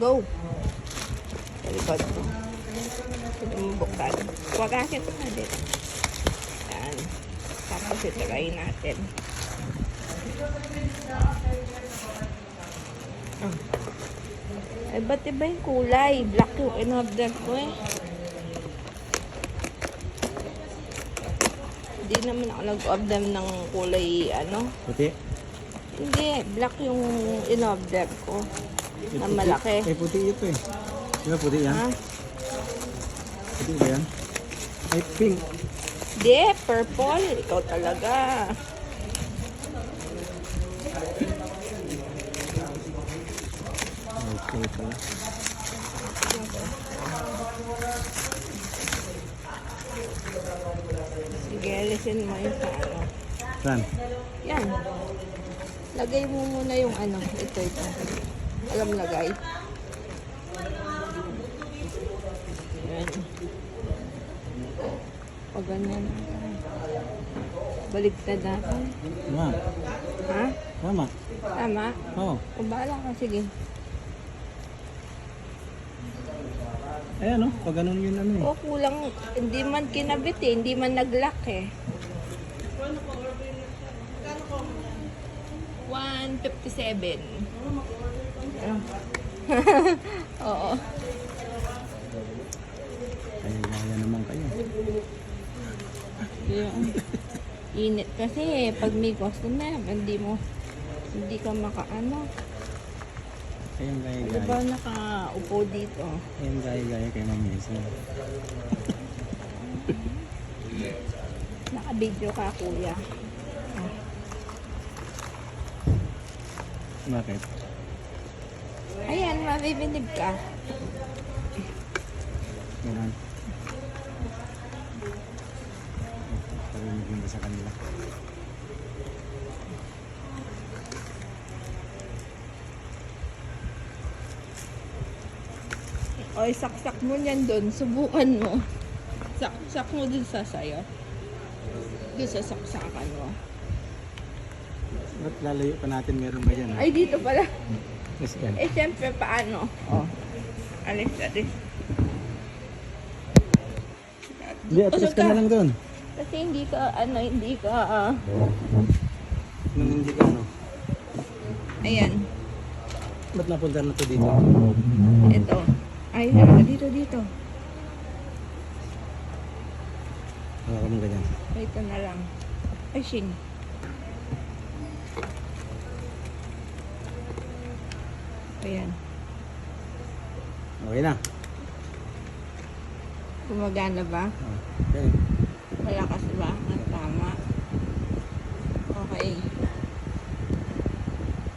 Go! Sa likod mo. Ito mo buksan. Huwag akin ito na din. Yan. Tapos itry natin. Ay, ba't iba yung kulay? Black yung in-order ko eh. Hindi naman ako nag-order ng kulay, ano? Puti? Hindi, black yung in-order ko. Na malaki. Eh, puti ito eh. Di ba puti yan? Ha? Puti ba yan? Ay, pink. Hindi, purple. Ikaw talaga. Okay pala. Sige, alisin mo yung sa ano. Saan? Yan. Lagay mo muna yung ano. Ito. Alam lagay. Yan. O ganyan. Baligtad natin. Tama. Ha? Tama. Tama? Oo. O bahala ka. Sige. Ayan o. Pag ganun yun ano eh. O kulang. Hindi man kinabit eh. Hindi man nag-lock eh. 157. Oo. Kaya naman kayo. Yung init kasi pag may customer, hindi ka makaano. Ayun gaya Di ba nakaupo dito? Ayun gaya kay Ma'am Yesi. Naka-video ka, kuya. Bakit? Ayan, mabibinig ka. Ganun. Parinig mo ba sa kanila? O, saksak mo niyan doon. Subukan mo. Saksak mo dun sa sayo. Dun sa saksakan mo. Ba't lalayo pa natin meron ba dyan? Ay, dito pala. Yes, yan. Eh, siyempre, paano? O. Alis. Hindi, atras ka na lang doon. Kasi hindi ka. Nung hindi ka ano. Ayan. Ba't napunta na to dito? Ito. Ay, halika dito. Wala ka mong ganyan. Ito na lang. Ay, Shing. Ayan. Okay na. Gumagana ba? Okay. Malakas ba? Ang tama.